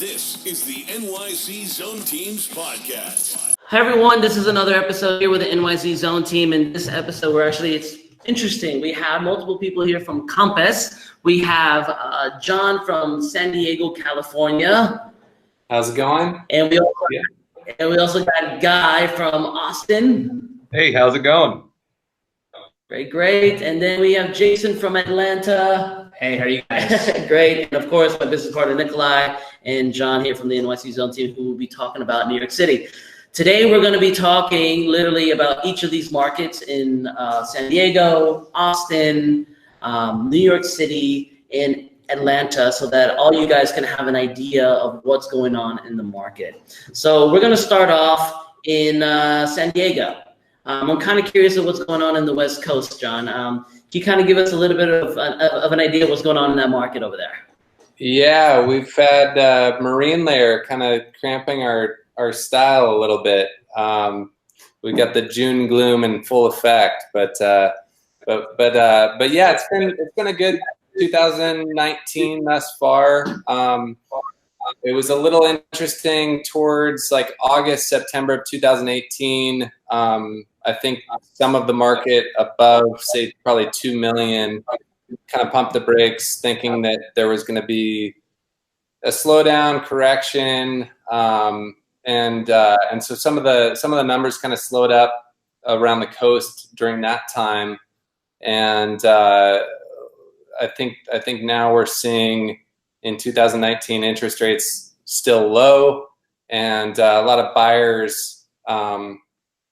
This is the NYC Zone Teams podcast. Hi everyone, this is another episode here with the NYC Zone Team. In this episode, it's interesting. We have multiple people here from Compass. We have John from San Diego, California. How's it going? And we also got Guy from Austin. Hey, how's it going? Great. And then we have Jason from Atlanta. Hey, how are you guys? Great. And of course, my business partner Nikolay and John here from the NYC Zone Team, who will be talking about New York City. Today, we're going to be talking literally about each of these markets in San Diego, Austin, New York City, and Atlanta, so that all you guys can have an idea of what's going on in the market. So we're going to start off in San Diego. I'm kind of curious of what's going on in the West Coast, John. Can you kind of give us a little bit of an idea of what's going on in that market over there? Yeah, we've had marine layer kind of cramping our style a little bit. We got the June gloom in full effect, but yeah, it's been a good 2019 thus far. It was a little interesting towards like August, September of 2018. I think some of the market above, say, probably 2 million kind of pumped the brakes, thinking that there was going to be a slowdown, correction, and so some of the numbers kind of slowed up around the coast during that time, and I think now we're seeing in 2019 interest rates still low, and a lot of buyers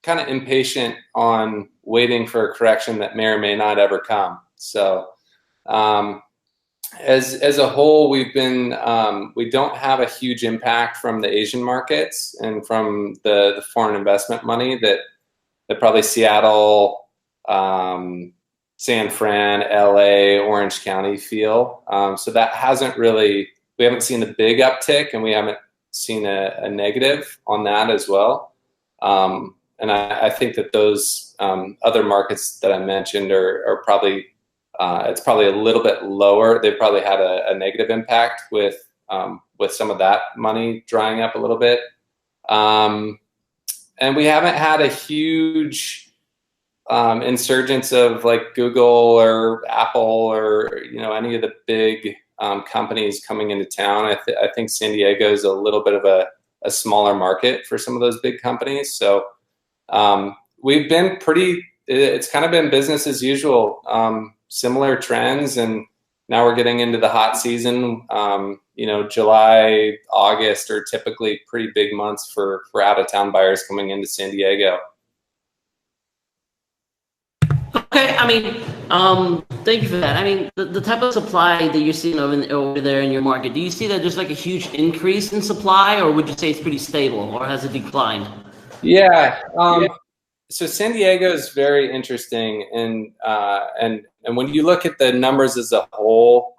kind of impatient on waiting for a correction that may or may not ever come. So as a whole, we've been we don't have a huge impact from the Asian markets and from the foreign investment money that probably Seattle, San Fran, LA, Orange County feel. So that we haven't seen a big uptick, and we haven't seen a negative on that as well. And I think that those other markets that I mentioned are probably, it's probably a little bit lower. They've probably had a negative impact with some of that money drying up a little bit. And we haven't had a huge insurgence of like Google or Apple or any of the big companies coming into town. I think San Diego is a little bit of a smaller market for some of those big companies. So we've been it's kind of been business as usual, similar trends, and now we're getting into the hot season. July, August are typically pretty big months for out-of-town buyers coming into San Diego. Okay, thank you for that. The type of supply that you're seeing over there in your market, do you see that there's like a huge increase in supply, or would you say it's pretty stable, or has it declined? Yeah. So San Diego is very interesting, and when you look at the numbers as a whole,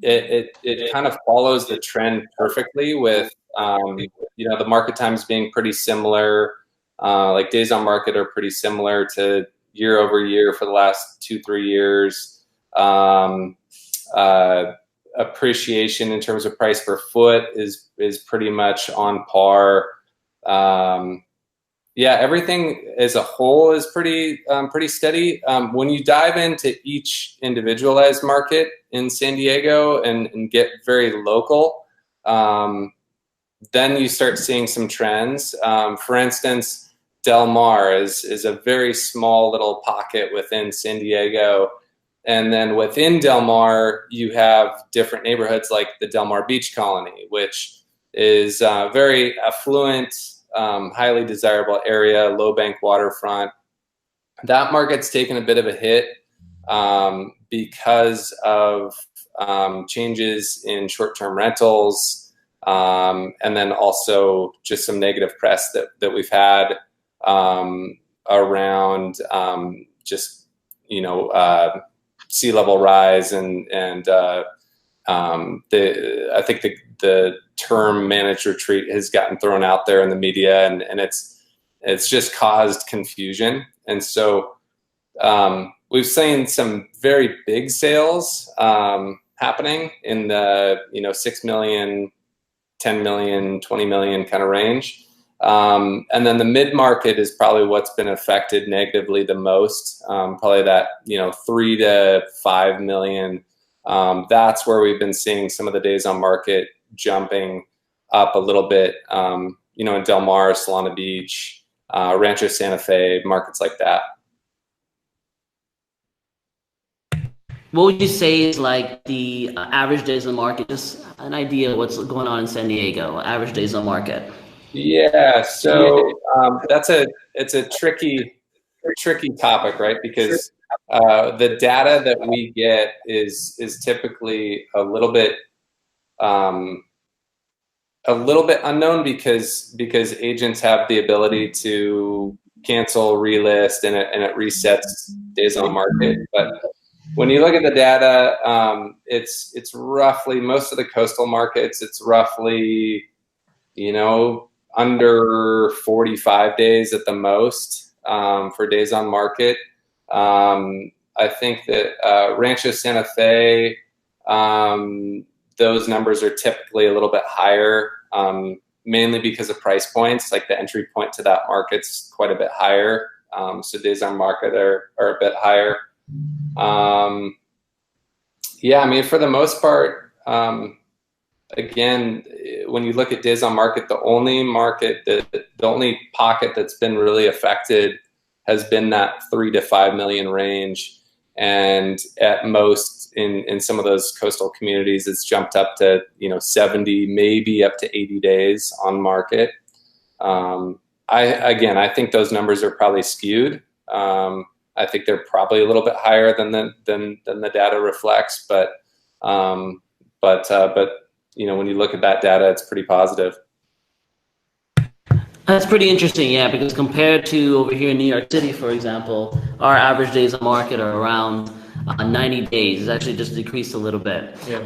it kind of follows the trend perfectly with the market times being pretty similar. Like days on market are pretty similar to year over year for the last 2-3 years. Appreciation in terms of price per foot is pretty much on par. Everything as a whole is pretty steady. When you dive into each individualized market in San Diego and get very local, then you start seeing some trends. For instance, Del Mar is a very small little pocket within San Diego. And then within Del Mar, you have different neighborhoods like the Del Mar Beach Colony, which is a very affluent, highly desirable area, low bank waterfront. That market's taken a bit of a hit because of changes in short-term rentals, and then also just some negative press that we've had around sea level rise and I think the term managed retreat has gotten thrown out there in the media, and it's just caused confusion. And so we've seen some very big sales happening in the 6 million, 10 million, 20 million kind of range. And then the mid market is probably what's been affected negatively the most. Probably that 3 to 5 million. That's where we've been seeing some of the days on market jumping up a little bit. In Del Mar, Solana Beach, Rancho Santa Fe, markets like that. What would you say is like the average days on market? Just an idea of what's going on in San Diego, average days on market. Yeah, so it's a tricky topic, right? Because the data that we get is typically a little bit unknown because agents have the ability to cancel, relist, and it resets days on market. But when you look at the data, it's roughly, most of the coastal markets, it's roughly, under 45 days at the most for days on market. I think that Rancho Santa Fe, those numbers are typically a little bit higher, mainly because of price points. Like the entry point to that market's quite a bit higher. So days on market are a bit higher. For the most part, again, when you look at days on market, the only pocket that's been really affected has been that 3 to 5 million range. And at most in some of those coastal communities, it's jumped up to, 70, maybe up to 80 days on market. I think those numbers are probably skewed. I think they're probably a little bit higher than the data reflects, but when you look at that data, it's pretty positive. That's pretty interesting, yeah, because compared to over here in New York City, for example, our average days on market are around 90 days. It's actually just decreased a little bit. Yeah.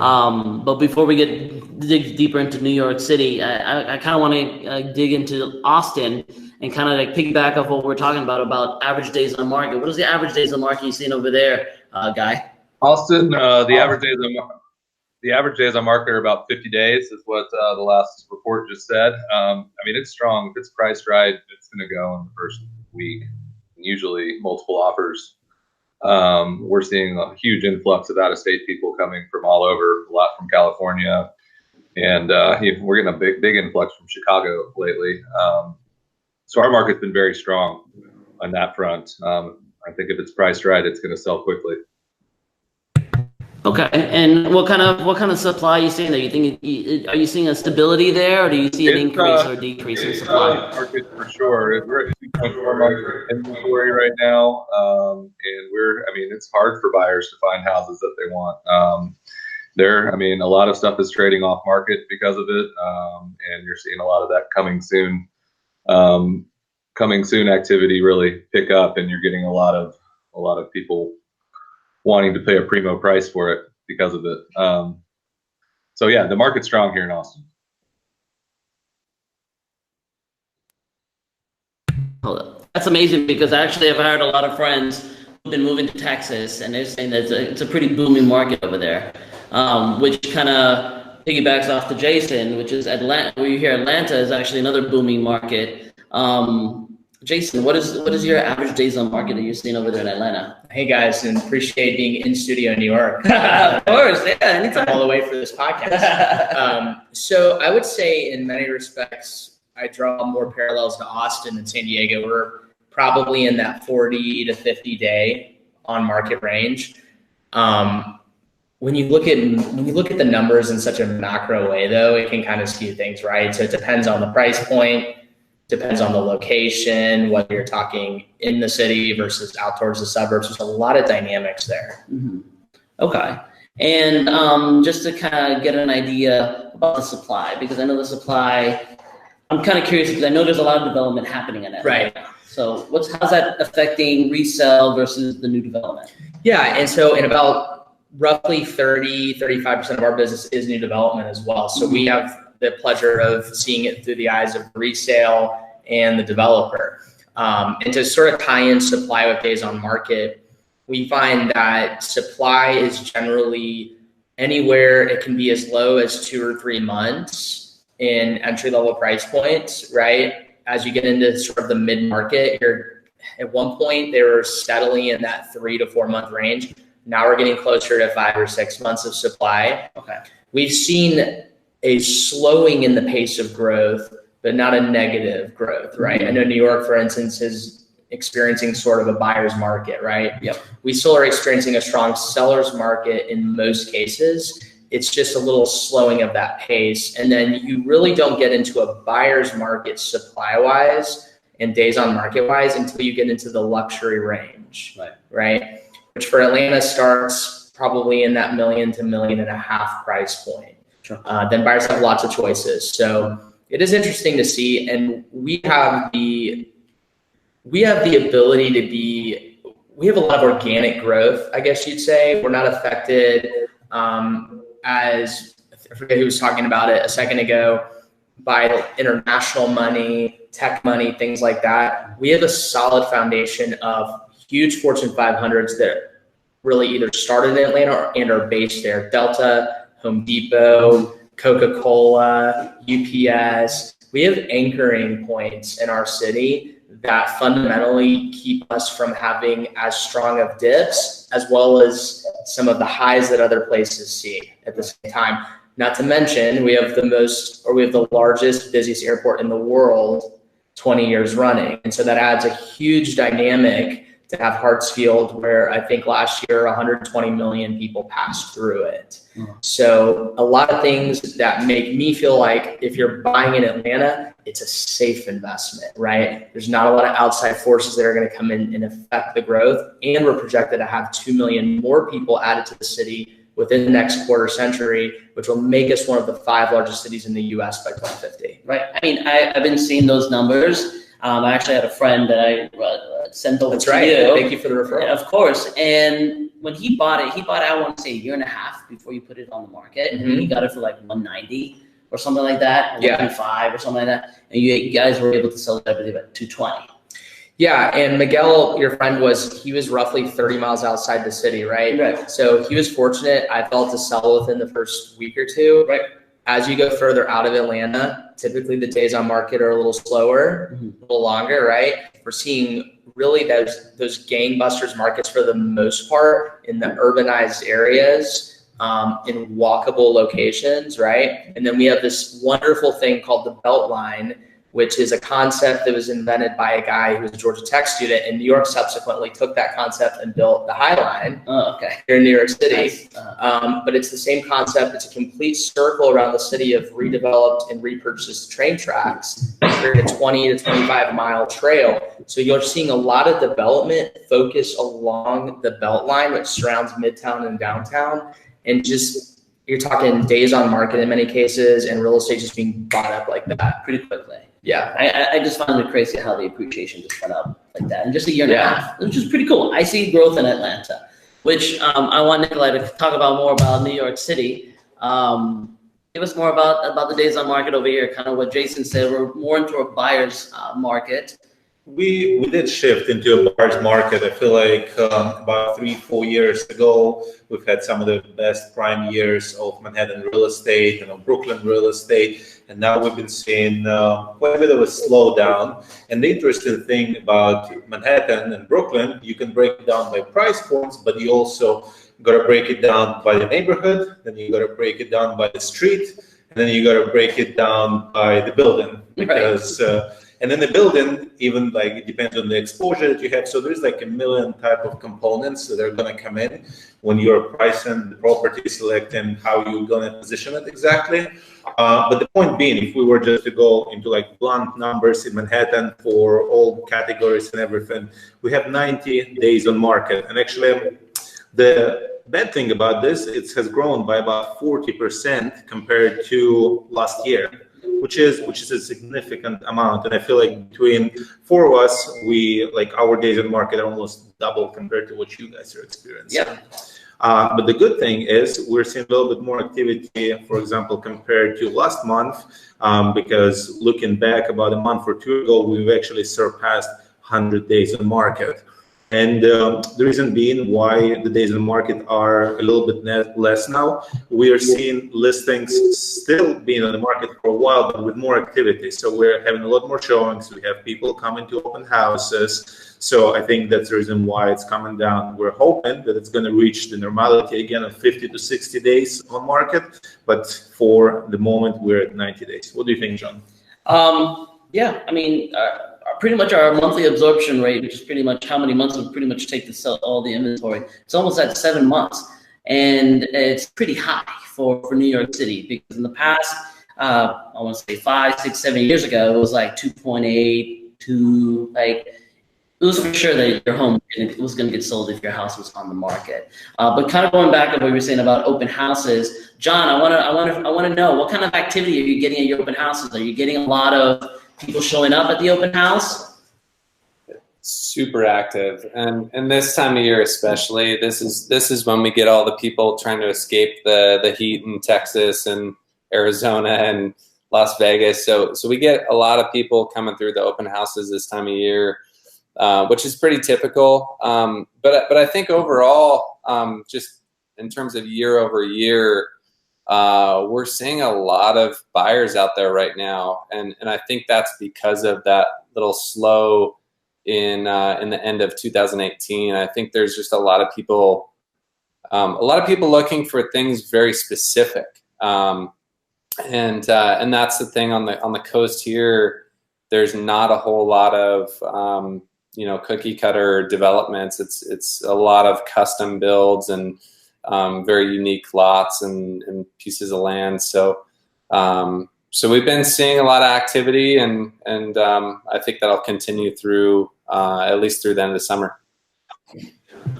But before we dig deeper into New York City, I kind of want to dig into Austin and kind of like piggyback off what we're talking about average days on market. What is the average days on market you've seen over there, Guy? Austin, the average days on market are about 50 days, is what the last report just said. It's strong. If it's priced right, it's going to go in the first week. Usually multiple offers. We're seeing a huge influx of out-of-state people coming from all over, a lot from California, and we're getting a big influx from Chicago lately. So our market's been very strong on that front. I think if it's priced right, it's going to sell quickly. Okay, and what kind of supply are you seeing there? Are you seeing a stability there, or do you see an increase or decrease in supply? Market for sure. We're at 2.4 months inventory right now, and it's hard for buyers to find houses that they want. A lot of stuff is trading off market because of it, and you're seeing a lot of that coming soon. Coming soon activity really pick up, and you're getting a lot of people wanting to pay a primo price for it because of it. The market's strong here in Austin. That's amazing, because actually I've heard a lot of friends who've been moving to Texas, and they're saying that it's a pretty booming market over there, which kind of piggybacks off to Jason, which is Atlanta. We hear Atlanta is actually another booming market. Jason, what is your average days on market that you're seeing over there in Atlanta? Hey guys, and appreciate being in studio in New York. Of course, yeah, anytime. All the way for this podcast. So I would say in many respects, I draw more parallels to Austin and San Diego. We're probably in that 40 to 50 day on market range. When you look at the numbers in such a macro way, though, it can kind of skew things, right? So it depends on the price point. Depends on the location, whether you're talking in the city versus out towards the suburbs. There's a lot of dynamics there. Mm-hmm. Okay. And just to kind of get an idea about the supply, because I know the supply, I'm kind of curious because I know there's a lot of development happening in it. Right. So how's that affecting resale versus the new development? Yeah. And so in about roughly 35% of our business is new development as well. So we have the pleasure of seeing it through the eyes of resale and the developer. And to sort of tie in supply with days on market, we find that supply is generally anywhere. It can be as low as 2 or 3 months in entry-level price points, right? As you get into sort of the mid-market, at one point they were steadily in that 3 to 4 month range. Now we're getting closer to 5 or 6 months of supply. Okay. We've seen a slowing in the pace of growth, but not a negative growth, right? I know New York, for instance, is experiencing sort of a buyer's market, right? Yep. We still are experiencing a strong seller's market in most cases. It's just a little slowing of that pace. And then you really don't get into a buyer's market supply-wise and days on market-wise until you get into the luxury range, right? Which for Atlanta starts probably in that $1 million to $1.5 million price point. Sure. Then buyers have lots of choices. So it is interesting to see, and we have the ability to be, we have a lot of organic growth, I guess you'd say. We're not affected as, I forget who was talking about it a second ago, by international money, tech money, things like that. We have a solid foundation of huge Fortune 500s that really either started in Atlanta and are based there. Delta, Home Depot, Coca-Cola, UPS. We have anchoring points in our city that fundamentally keep us from having as strong of dips as well as some of the highs that other places see at the same time. Not to mention, we have the largest, busiest airport in the world 20 years running. And so that adds a huge dynamic to have Hartsfield, where I think last year 120 million people passed through it. So a lot of things that make me feel like if you're buying in Atlanta, it's a safe investment, right? There's not a lot of outside forces that are going to come in and affect the growth. And we're projected to have 2 million more people added to the city within the next quarter century, which will make us one of the 5 largest cities in the US by 2050. Right. I mean, I've been seeing those numbers. I actually had a friend that I sent over That's to right. you. Thank you for the referral. Yeah, of course. And when he bought it, I want to say 1.5 years before you put it on the market. Mm-hmm. And he got it for like 190 or something like that, or yeah, 125 or something like that. And you guys were able to sell it, I believe, at 220. Yeah, and Miguel, your friend, he was roughly 30 miles outside the city, right? Right. So he was fortunate. I felt to sell within the first week or two. Right. As you go further out of Atlanta, typically the days on market are a little slower, a little longer, right? We're seeing really those gangbusters markets for the most part in the urbanized areas, in walkable locations, right? And then we have this wonderful thing called the Beltline, which is a concept that was invented by a guy who was a Georgia Tech student, and New York subsequently took that concept and built the High Line here in New York City. Nice. But it's the same concept. It's a complete circle around the city of redeveloped and repurchased train tracks, creating a 20 to 25 mile trail. So you're seeing a lot of development focus along the Beltline, which surrounds Midtown and downtown, and just you're talking days on market in many cases, and real estate just being bought up like that Pretty quickly. Yeah. I just found it crazy how the appreciation just went up like that in just a year and a half, which is pretty cool. I see growth in Atlanta, which I want Nikolay to talk about more about New York City. Give us more about the days on market over here, kind of what Jason said. We're more into a buyer's market. We did shift into a buyer's market. I feel like about 3-4 years ago, we've had some of the best prime years of Manhattan real estate and of Brooklyn real estate. And now we've been seeing quite a bit of a slowdown. And the interesting thing about Manhattan and Brooklyn, you can break it down by price points, but you also got to break it down by the neighborhood, then you got to break it down by the street, and then you got to break it down by the building. Because and then the building, even like it depends on the exposure that you have. So there's like a million type of components that are going to come in when you're pricing the property, selecting how you're going to position it exactly. But the point being, if we were just to go into like blunt numbers in Manhattan for all categories and everything, we have 90 days on market. And actually, the bad thing about this, it has grown by about 40% compared to last year, which is a significant amount. And I feel like between 4 of us, our days on market are almost double compared to what you guys are experiencing. Yeah. But the good thing is we're seeing a little bit more activity, for example, compared to last month, because looking back about a month or two ago, we've actually surpassed 100 days on market. And the reason being why the days in the market are a little bit less now, we are seeing listings still being on the market for a while, but with more activity. So we're having a lot more showings. We have people coming to open houses. So I think that's the reason why it's coming down. We're hoping that it's going to reach the normality again of 50 to 60 days on market. But for the moment, we're at 90 days. What do you think, John? Yeah, I mean, pretty much our monthly absorption rate, which is pretty much how many months it would pretty much take to sell all the inventory. It's almost at 7 months, and it's pretty high for New York City, because in the past, I want to say 5, 6, 7 years ago, it was like 2.8, 2, like, it was for sure that your home was going to get sold if your house was on the market. But kind of going back to what we were saying about open houses, John, I want to know, what kind of activity are you getting at your open houses? Are you getting a lot of people showing up at the open house? Super active, and this time of year especially, this is when we get all the people trying to escape the heat in Texas and Arizona and Las Vegas. So we get a lot of people coming through the open houses this time of year, which is pretty typical. But I think overall, just in terms of year over year, we're seeing a lot of buyers out there right now, and I think that's because of that little slow in the end of 2018. I think there's just a lot of people looking for things very specific, and that's the thing on the coast here. There's not a whole lot of cookie cutter developments. It's a lot of custom builds and very unique lots and pieces of land. So we've been seeing a lot of activity, and I think that'll continue through at least through the end of the summer.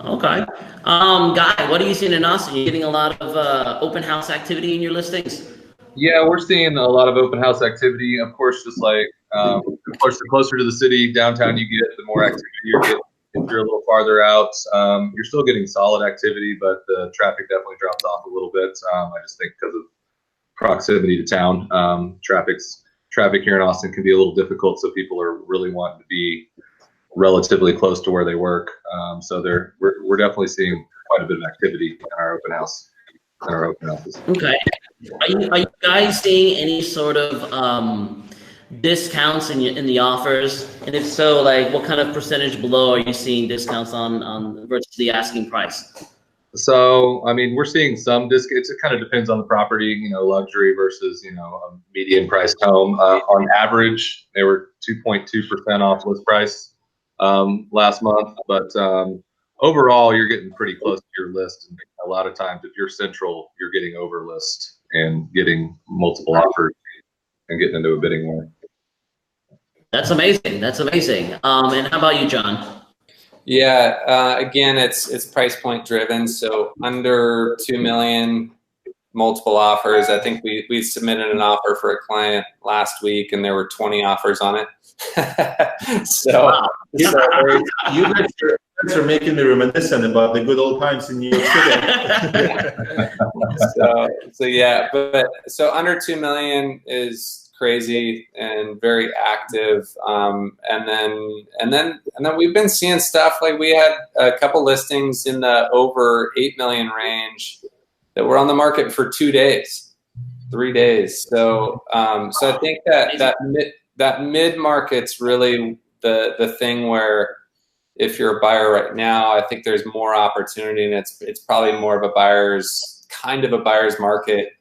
Okay. Guy, what are you seeing in Austin? You're getting a lot of open house activity in your listings? Yeah, we're seeing a lot of open house activity. Of course, just like, of course, the closer to the city, downtown you get, the more activity you're getting. If you're a little farther out, you're still getting solid activity, but the traffic definitely drops off a little bit. I just think because of proximity to town, traffic here in Austin can be a little difficult, so people are really wanting to be relatively close to where they work. So we're definitely seeing quite a bit of activity in our open houses. Okay. Are you guys seeing any sort of discounts in the offers? And if so, like, what kind of percentage below are you seeing discounts on versus the asking price? So, I mean, we're seeing some discounts. It kind of depends on the property, luxury versus, a median priced home. On average, they were 2.2% off list price last month. But overall, you're getting pretty close to your list. And a lot of times, if you're central, you're getting over list and getting multiple offers and getting into a bidding war. That's amazing. That's amazing. And how about you, John? Yeah, again, it's price point driven. So under 2 million, multiple offers. I think we submitted an offer for a client last week, and there were 20 offers on it. Wow. You guys are making me reminiscent about the good old times in New York City. So under 2 million is crazy and very active, and then we've been seeing stuff like we had a couple listings in the over 8 million range that were on the market for 2 days, 3 days. So I think that mid market's really the thing where if you're a buyer right now, I think there's more opportunity, and it's probably more of a buyer's market.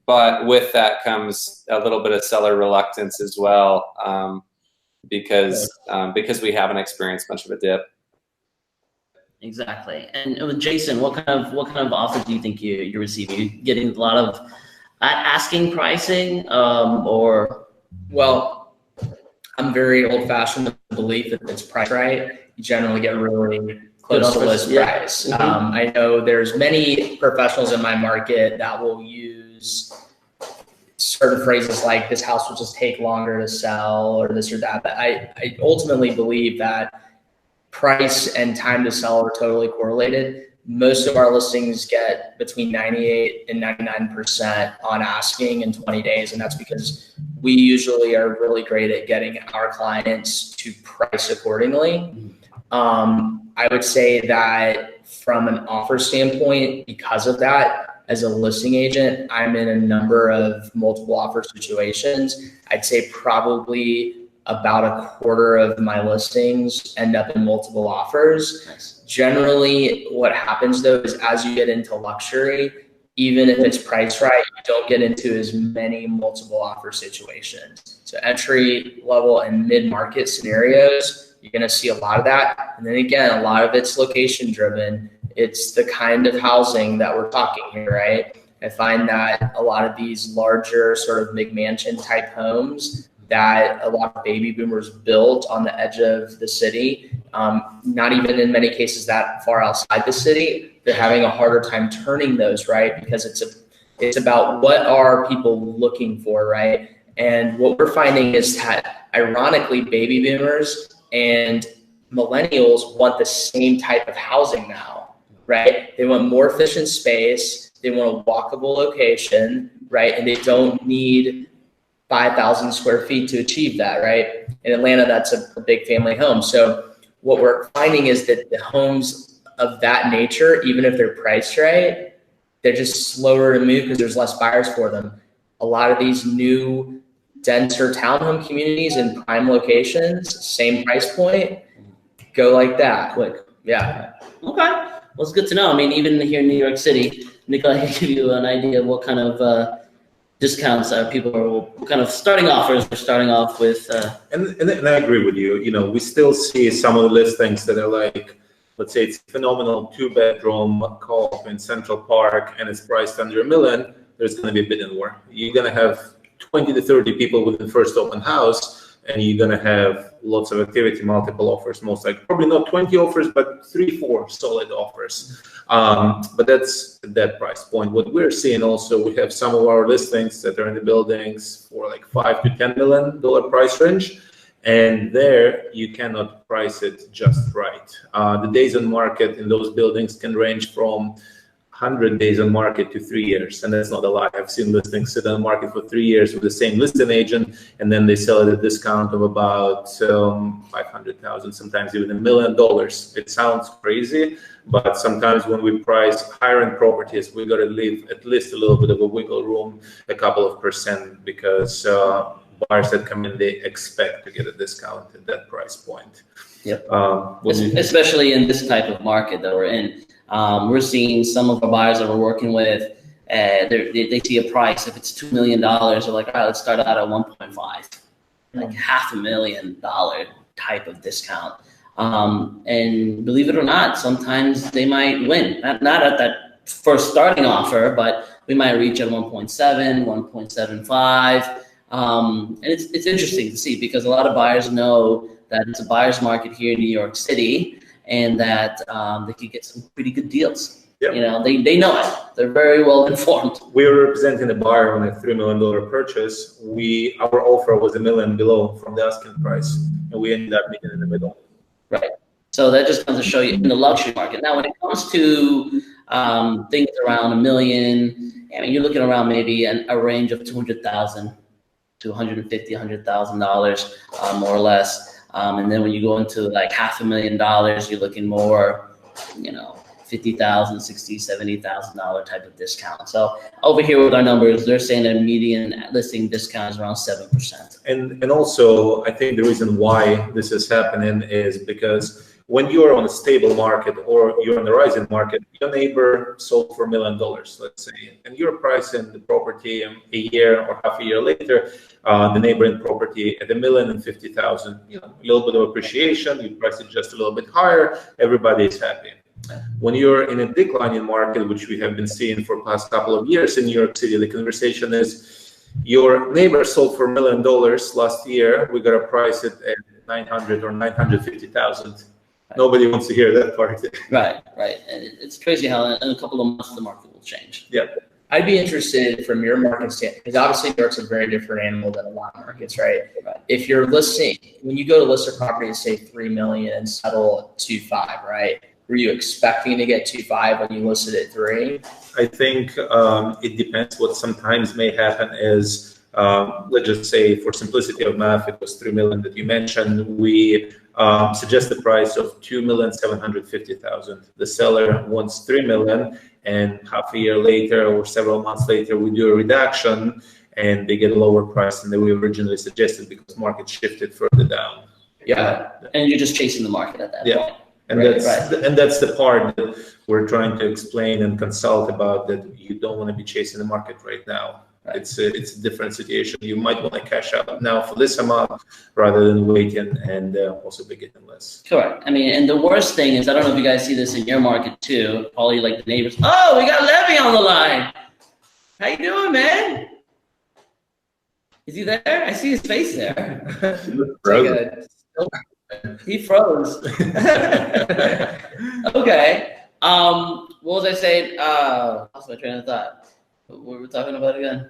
But with that comes a little bit of seller reluctance as well, because we haven't experienced much of a dip. Exactly. And with Jason, what kind of offers do you think you're receiving? Are you getting a lot of asking pricing, or? Well, I'm very old-fashioned in the belief that it's priced right. You generally get really close to list price. Mm-hmm. I know there's many professionals in my market that will use certain phrases like "this house will just take longer to sell" or this or that. But I ultimately believe that price and time to sell are totally correlated. Most of our listings get between 98 and 99% on asking in 20 days. And that's because we usually are really great at getting our clients to price accordingly. I would say that from an offer standpoint, because of that, as a listing agent, I'm in a number of multiple offer situations. I'd say probably about a quarter of my listings end up in multiple offers. Nice. Generally, what happens though is as you get into luxury, even if it's priced right, you don't get into as many multiple offer situations. So entry level and mid-market scenarios, you're going to see a lot of that. And then again, a lot of it's location driven. It's the kind of housing that we're talking here, right? I find that a lot of these larger sort of McMansion type homes that a lot of baby boomers built on the edge of the city, not even in many cases that far outside the city, they're having a harder time turning those, right? Because it's about what are people looking for, right? And what we're finding is that ironically, baby boomers and millennials want the same type of housing now, right? They want more efficient space. They want a walkable location, right? And they don't need 5,000 square feet to achieve that, right? In Atlanta, that's a big family home. So what we're finding is that the homes of that nature, even if they're priced right, they're just slower to move because there's less buyers for them. A lot of these new denser townhome communities in prime locations, same price point, go like that. Quick. Yeah. Okay. Well, it's good to know. I mean, even here in New York City, Nikolay can give you an idea of what kind of discounts people are, what kind of starting offers we're starting off with. And I agree with you. You know, we still see some of the listings that are like, let's say it's a phenomenal 2-bedroom co-op in Central Park and it's priced under $1 million. There's going to be a bidding war. You're going to have 20 to 30 people within the first open house, and you're going to have lots of activity, multiple offers, most likely. Probably not 20 offers, but 3-4 solid offers. But that's that price point. What we're seeing also, we have some of our listings that are in the buildings for like $5 to $10 million price range. And there you cannot price it just right. The days on market in those buildings can range from 100 days on market to 3 years, and that's not a lie. I've seen listings sit on the market for 3 years with the same listing agent, and then they sell it at a discount of about $500,000, sometimes even $1 million. It sounds crazy, but sometimes when we price higher-end properties, we got to leave at least a little bit of a wiggle room, a couple of percent, because buyers that come in, they expect to get a discount at that price point. Yep. Especially in this type of market that we're in. We're seeing some of the buyers that we're working with, they see a price. If it's $2 million, they're like, all right, let's start out at 1.5, like $500,000 type of discount. And believe it or not, sometimes they might win. Not at that first starting offer, but we might reach at 1.7, 1.75. And it's interesting to see because a lot of buyers know that it's a buyer's market here in New York City, and that they could get some pretty good deals. Yep. You know, they know it. They're very well informed. We were representing a buyer on a $3 million purchase. Our offer was $1 million below from the asking price, and we ended up meeting in the middle. Right. So that just comes to show you in the luxury market. Now, when it comes to things around $1 million, I mean, you're looking around maybe a range of $200,000 to $150,000, $100,000, more or less. And then when you go into like $500,000, you're looking more, you know, $50,000, $60,000, $70,000 type of discount. So over here with our numbers, they're saying that median listing discount is around 7%. And also, I think the reason why this is happening is because when you're on a stable market or you're on the rising market, your neighbor sold for $1 million, let's say, and you're pricing the property a year or half a year later, the neighboring property at $1,050,000, you know, a little bit of appreciation, you price it just a little bit higher, everybody is happy. When you're in a declining market, which we have been seeing for the past couple of years in New York City, the conversation is your neighbor sold for $1 million last year, we got to price it at $900,000 or $950,000. Nobody wants to hear that part. Right. And it's crazy how in a couple of months the market will change. Yeah. I'd be interested from your market standpoint, because obviously New York's a very different animal than a lot of markets, right? If you're listing, when you go to list a property and say $3 million and settle at 2.5, right? Were you expecting to get 2.5 when you listed at 3? I think it depends. What sometimes may happen is, let's just say for simplicity of math, it was $3 million that you mentioned. We suggest the price of $2,750,000. The seller wants $3 million, and half a year later or several months later, we do a reduction, and they get a lower price than we originally suggested because market shifted further down. Yeah, and you're just chasing the market at that point. And that's the part that we're trying to explain and consult about, that you don't want to be chasing the market right now. Right. It's a different situation. You might want to cash out now for this amount rather than waiting and also be getting less. Correct. I mean, and the worst thing is, I don't know if you guys see this in your market too, probably like the neighbors. Oh, we got Levi on the line. How you doing, man? Is he there? I see his face there. He froze. Okay. What was I saying? Lost my train of thought. What were we talking about again?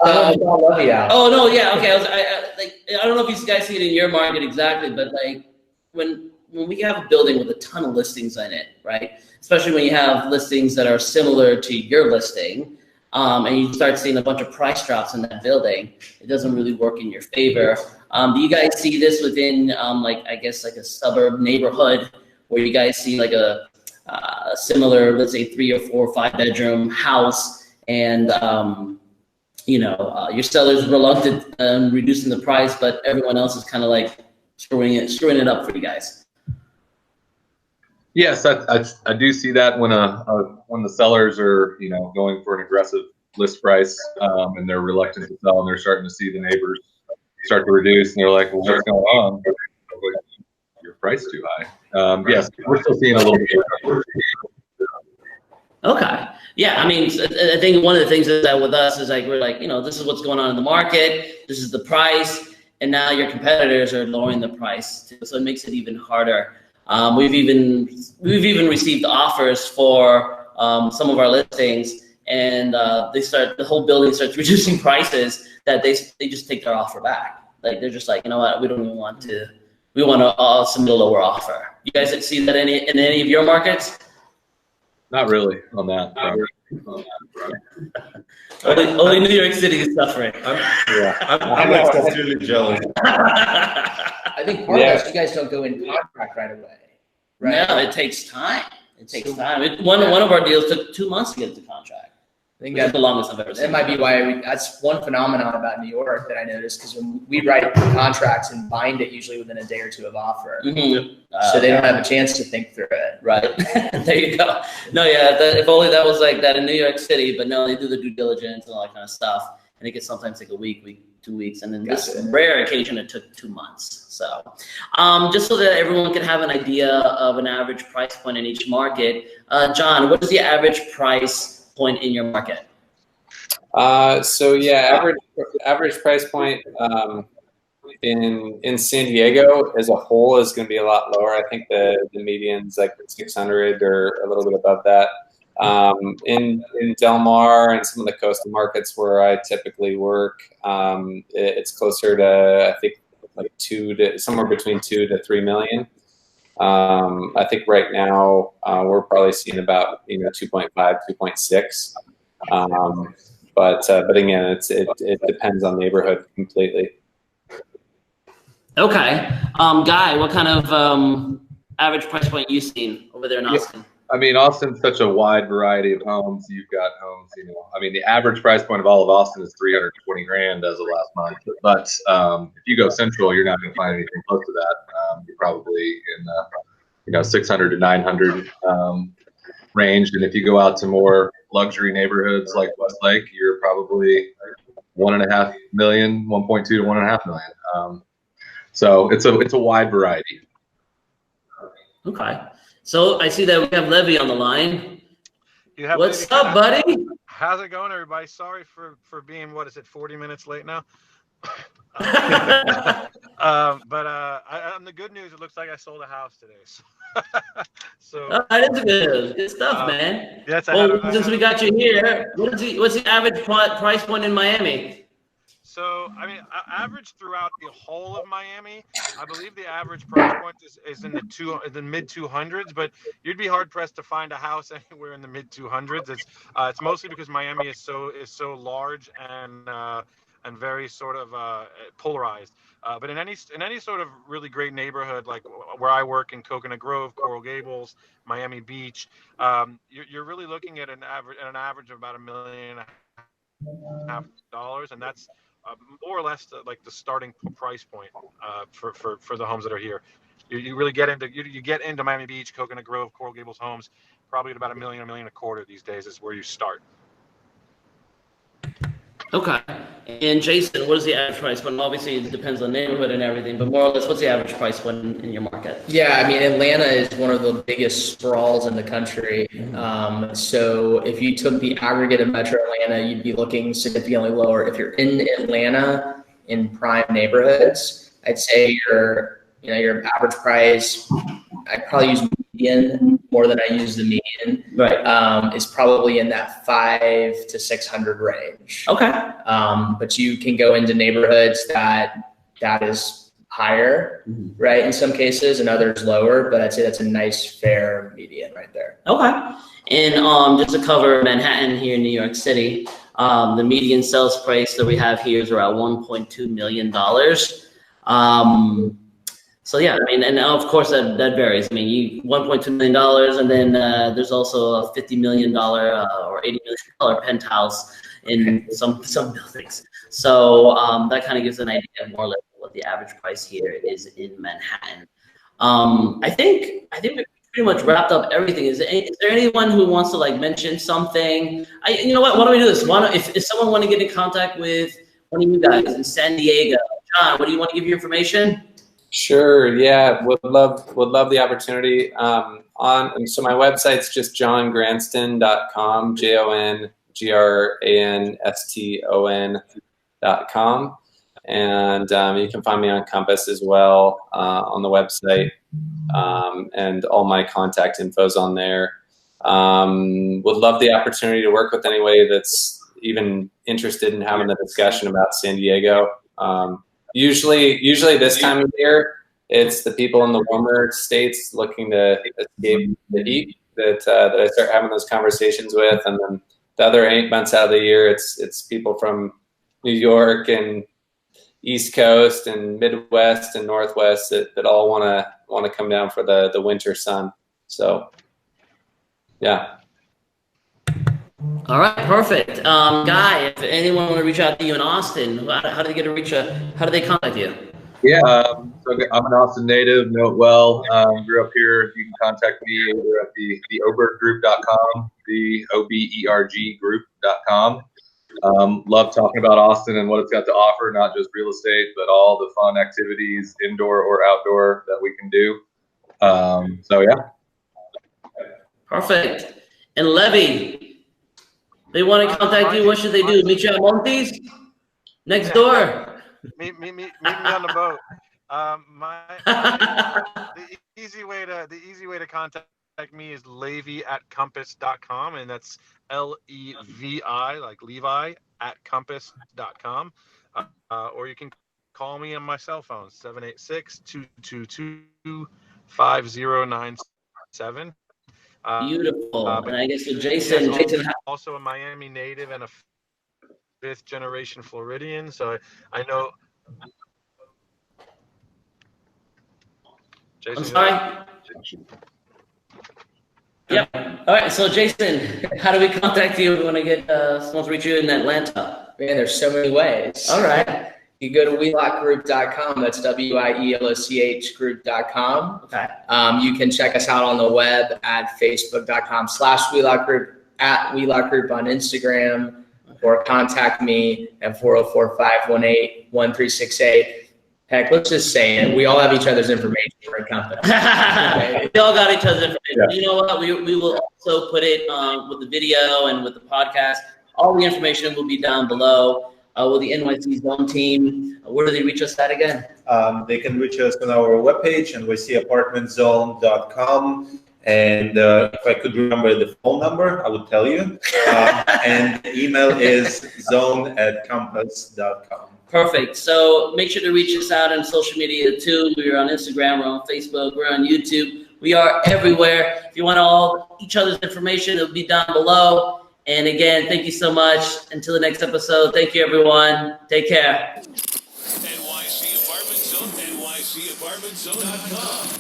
Oh no, yeah, okay. I don't know if you guys see it in your market exactly, but like when we have a building with a ton of listings in it, right? Especially when you have listings that are similar to your listing, and you start seeing a bunch of price drops in that building, it doesn't really work in your favor. Do you guys see this within, like a suburb neighborhood where you guys see like a similar, let's say 3 or 4 or 5 bedroom house, and your seller's reluctant reducing the price, but everyone else is kind of like screwing it up for you guys? Yes, I do see that when the sellers are going for an aggressive list price, and they're reluctant to sell, and they're starting to see the neighbors start to reduce, and they're like, well, what's going on? Your price too high. Yes, we're still seeing a little bit. Okay. Yeah, I mean, I think one of the things is that with us is like, we're like, this is what's going on in the market, this is the price, and now your competitors are lowering the price too, so it makes it even harder. We've even received offers for some of our listings, and the whole building starts reducing prices, that they just take their offer back. Like, they're just like, you know what, we don't even want to. We want to submit a lower offer. You guys see that in any of your markets? Not really on that. Only New York City is suffering. I'm like sincerely jealous. I think part of that is you guys don't go in contract right away. Right? No, it takes time. One of our deals took 2 months to get into contract. I think that's the longest I've ever seen. That might be why that's one phenomenon about New York that I noticed, because when we write contracts and bind it usually within a day or two of offer, so they don't have a chance to think through it. Right. There you go. No, yeah, if only that was like that in New York City, but no, they do the due diligence and all that kind of stuff, and it can sometimes take a week, 2 weeks, and then this rare occasion it took 2 months. So just so that everyone can have an idea of an average price point in each market, John, what is the average price point in your market? Average price point in San Diego as a whole is going to be a lot lower. I think the median's like 600 or a little bit above that. In Del Mar and some of the coastal markets where I typically work, it's closer to, I think, like somewhere between 2 to 3 million. I think right now we're probably seeing about 2.5, 2.6. But again, it depends on neighborhood completely. Okay, Guy, what kind of average price point you seen over there in Austin? I mean, Austin's such a wide variety of homes. You've got homes, I mean, the average price point of all of Austin is $320,000 as of last month. But if you go central, you're not going to find anything close to that. You're probably in the 600 to 900 range. And if you go out to more luxury neighborhoods like Westlake, you're probably 1.5 million, 1.2 to 1.5 million. So it's a wide variety. Okay. So I see that we have Levi on the line. What's up, buddy? How's it going, everybody? Sorry for being, 40 minutes late now? But on the good news, it looks like I sold a house today. So that is good stuff, man. Yes, since we got you here, what's the average price point in Miami? So, I mean, average throughout the whole of Miami, I believe the average price point is in the mid 200s, but you'd be hard pressed to find a house anywhere in the mid 200s. It's mostly because Miami is so large, and and very sort of polarized. But in any sort of really great neighborhood, like where I work in Coconut Grove, Coral Gables, Miami Beach, you're really looking at an average of about $1.5 million, and that's more or less like the starting price point for the homes that are here. You really get into you get into Miami Beach, Coconut Grove, Coral Gables homes, probably at about $1 million, $1.25 million these days is where you start. Okay. And Jason, what is the average price point? Obviously, it depends on the neighborhood and everything, but more or less, what's the average price point in your market? Yeah, I mean, Atlanta is one of the biggest sprawls in the country. So if you took the aggregate of Metro Atlanta, you'd be looking significantly lower. If you're in Atlanta in prime neighborhoods, I'd say your average price, I'd probably use median more than I use the median. Right. Is probably in that 500 to 600 range. Okay. But you can go into neighborhoods that is higher, right, in some cases, and others lower. But I'd say that's a nice, fair median right there. Okay. And just to cover Manhattan here in New York City, the median sales price that we have here is around $1.2 million. So yeah, I mean, and of course that varies. I mean, $1.2 million, and then there's also a $50 million or $80 million penthouse in some buildings. So that kind of gives an idea of more or less what the average price here is in Manhattan. I think we pretty much wrapped up everything. Is there anyone who wants to like mention something? You know what? Why don't we do this? If someone want to get in contact with one of you guys in San Diego, John, what do you want to give your information? Sure. Yeah, would love the opportunity. So my website's just jongranston.com, JONGRANSTON.com, and you can find me on Compass as well on the website, and all my contact info's on there. Would love the opportunity to work with anybody that's even interested in having a discussion about San Diego. Usually this time of year, it's the people in the warmer states looking to escape the heat that I start having those conversations with, and then the other 8 months out of the year, it's people from New York and East Coast and Midwest and Northwest that all want to come down for the winter sun. So, yeah. All right, perfect. Guy, if anyone want to reach out to you in Austin, how do they how do they contact you? Yeah, so I'm an Austin native, know it well. Grew up here. You can contact me either at the.oberg.com, theoberg.com. Love talking about Austin and what it's got to offer, not just real estate, but all the fun activities, indoor or outdoor, that we can do. So yeah. Perfect. And Levi, they want to contact you. What should they do? Meet you at Monty's next door. Meet me on the boat. The easy way to contact me is Levi@compass.com, and that's Levi, like Levi, @compass.com. Or you can call me on my cell phone, 786-222-5097. Beautiful. And I guess Jason also a Miami native and a 5th generation Floridian, so I know. Jason, I'm sorry. Yep. All right. So Jason, how do we contact you if we want to get someone to reach you in Atlanta? Man, there's so many ways. All right. You go to wielochgroup.com. That's WIELOCH group.com. Okay. You can check us out on the web at facebook.com/Wieloch Group, at Wieloch Group on Instagram, or contact me at 404-518-1368. Heck, let's just say it. We all have each other's information for a company. Okay? We all got each other's information. Yeah. You know what? We will also put it with the video and with the podcast. All the information will be down below. With the NYC Zone team, where do they reach us at again? They can reach us on our webpage, nycapartmentzone.com. And if I could remember the phone number, I would tell you. And the email is zone@compass.com. Perfect. So make sure to reach us out on social media too. We're on Instagram, we're on Facebook, we're on YouTube. We are everywhere. If you want all each other's information, it'll be down below. And again, thank you so much. Until the next episode, thank you, everyone. Take care. NYC Apartment Zone, NYCApartmentZone.com.